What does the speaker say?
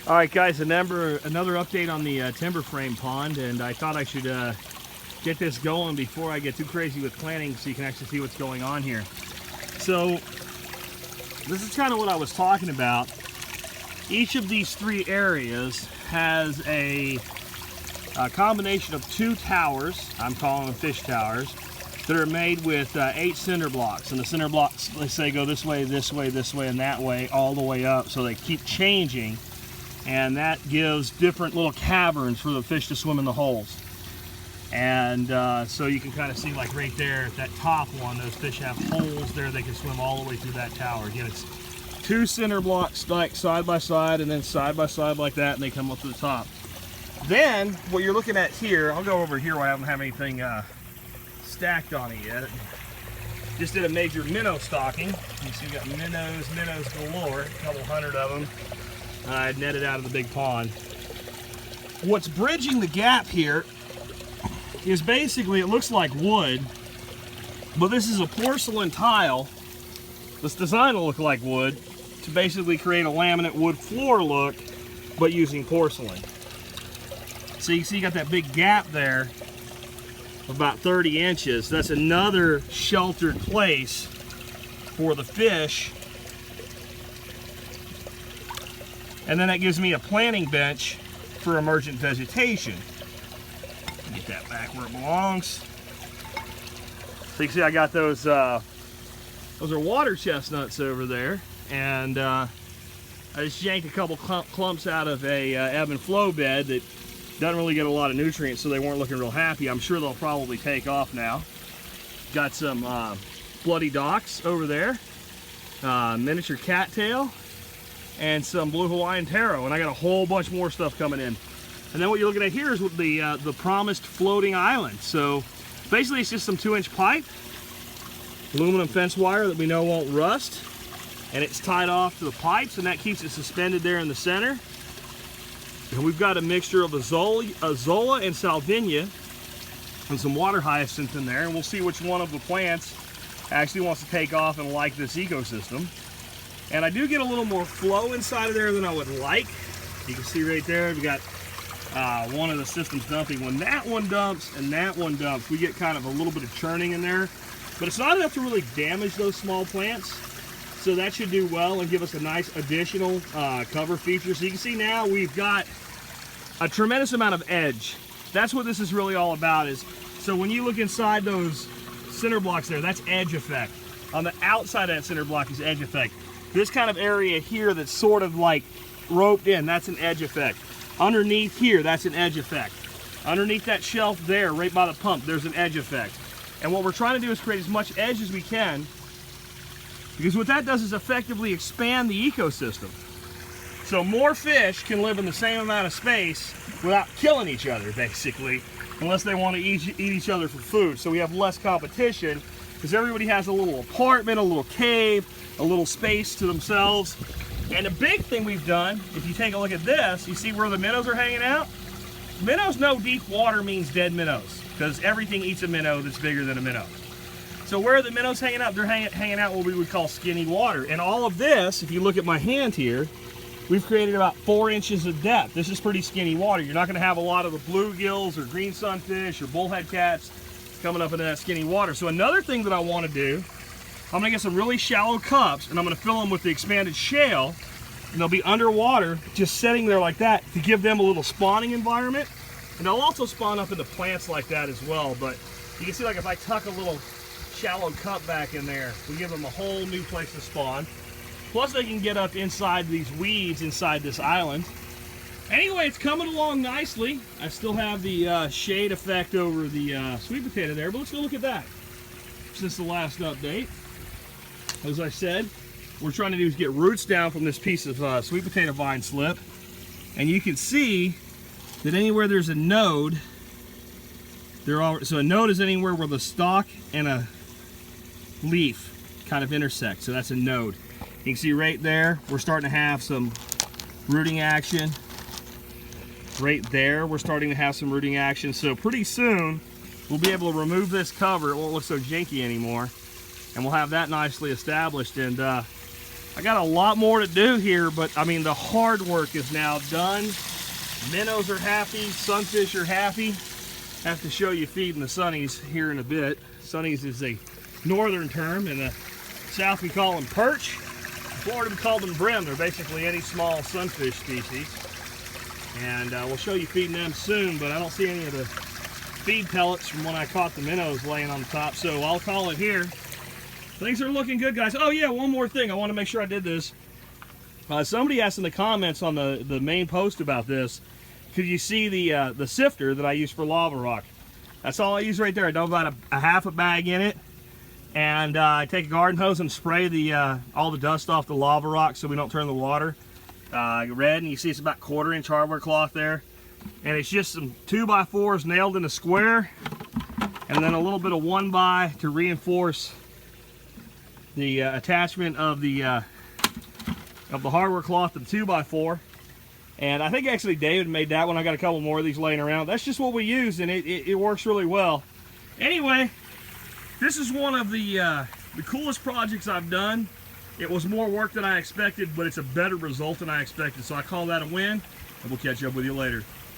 All right, guys, another update on the timber frame pond, and I thought I should get this going before I get too crazy with planting so you can actually see what's going on here. So this is kind of what I was talking about. Each of these three areas has a combination of two towers, I'm calling them fish towers, that are made with 8 cinder blocks. And the cinder blocks, let's say, go this way, this way, this way, and that way, all the way up, so they keep changing. And that gives different little caverns for the fish to swim in the holes. And so you can kind of see, like right there, that top one, those fish have holes there. They can swim all the way through that tower. Again, it's 2 cinder blocks like side by side and then side by side like that, and they come up to the top. Then, what you're looking at here, I'll go over here where I haven't have anything stacked on it yet. Just did a major minnow stocking. You see we got minnows galore, a couple hundred of them. I netted out of the big pond. What's bridging the gap here is basically, it looks like wood, but this is a porcelain tile. This design will look like wood to basically create a laminate wood floor look, but using porcelain. So you see you got that big gap there of about 30 inches. That's another sheltered place for the fish. And then that gives me a planting bench for emergent vegetation. Get that back where it belongs. So you can see I got those are water chestnuts over there, and I just yanked a couple clumps out of a ebb and flow bed that doesn't really get a lot of nutrients, so they weren't looking real happy. I'm sure they'll probably take off now. Got some bloody docks over there, miniature cattail, and some blue Hawaiian taro, and I got a whole bunch more stuff coming in. And then what you're looking at here is with the promised floating island. So basically it's just some 2-inch pipe, aluminum fence wire that we know won't rust, and it's tied off to the pipes, and that keeps it suspended there in the center. And we've got a mixture of azolla and salvinia and some water hyacinth in there, and we'll see which one of the plants actually wants to take off and like this ecosystem. And I do get a little more flow inside of there than I would like. You can see right there, we've got one of the systems dumping. When that one dumps and that one dumps, we get kind of a little bit of churning in there. But it's not enough to really damage those small plants. So that should do well and give us a nice additional cover feature. So you can see now we've got a tremendous amount of edge. That's what this is really all about. Is so when you look inside those cinder blocks there, that's edge effect. On the outside of that cinder block is edge effect. This kind of area here that's sort of like roped in, that's an edge effect. Underneath here, that's an edge effect. Underneath that shelf there, right by the pump, there's an edge effect. And what we're trying to do is create as much edge as we can, because what that does is effectively expand the ecosystem. So more fish can live in the same amount of space without killing each other, basically, unless they want to eat each other for food. So we have less competition, because everybody has a little apartment, a little cave, a little space to themselves. And the big thing we've done, if you take a look at this, you see where the minnows are hanging out? Minnows know deep water means dead minnows, because everything eats a minnow that's bigger than a minnow. So where are the minnows hanging out? They're hanging out what we would call skinny water. And all of this, if you look at my hand here, we've created about 4 inches of depth. This is pretty skinny water. You're not going to have a lot of the bluegills or green sunfish or bullhead cats coming up into that skinny water. So another thing that I want to do, I'm going to get some really shallow cups, and I'm going to fill them with the expanded shale, and they'll be underwater, just sitting there like that to give them a little spawning environment. And they'll also spawn up into plants like that as well. But you can see, like, if I tuck a little shallow cup back in there, we give them a whole new place to spawn. Plus they can get up inside these weeds inside this island. Anyway, it's coming along nicely. I still have the shade effect over the sweet potato there, but let's go look at that since the last update. As I said, what we're trying to do is get roots down from this piece of sweet potato vine slip, and you can see that anywhere there's a node, so a node is anywhere where the stalk and a leaf kind of intersect, so that's a node. You can see right there, we're starting to have some rooting action. Right there, we're starting to have some rooting action. So pretty soon, we'll be able to remove this cover. It won't look so janky anymore. And we'll have that nicely established. And I got a lot more to do here, but I mean, the hard work is now done. Minnows are happy, sunfish are happy. I have to show you feeding the sunnies here in a bit. Sunnies is a northern term. In the south we call them perch. In Florida we call them brim. They're basically any small sunfish species. And we'll show you feeding them soon, but I don't see any of the feed pellets from when I caught the minnows laying on the top, so I'll call it here. Things are looking good, guys. Oh yeah, one more thing. I want to make sure I did this. Somebody asked in the comments on the main post about this, could you see the sifter that I use for lava rock? That's all I use right there. I dump about a half a bag in it, and I take a garden hose and spray all the dust off the lava rock so we don't turn the water red. And you see it's about 1/4 inch hardware cloth there, and it's just some 2x4s nailed in a square, and then a little bit of 1x to reinforce the attachment of the hardware cloth to the 2x4. And I think actually David made that one. I got a couple more of these laying around. That's just what we use, and it works really well. Anyway, this is one of the coolest projects I've done. It was more work than I expected, but it's a better result than I expected. So I call that a win, and we'll catch up with you later.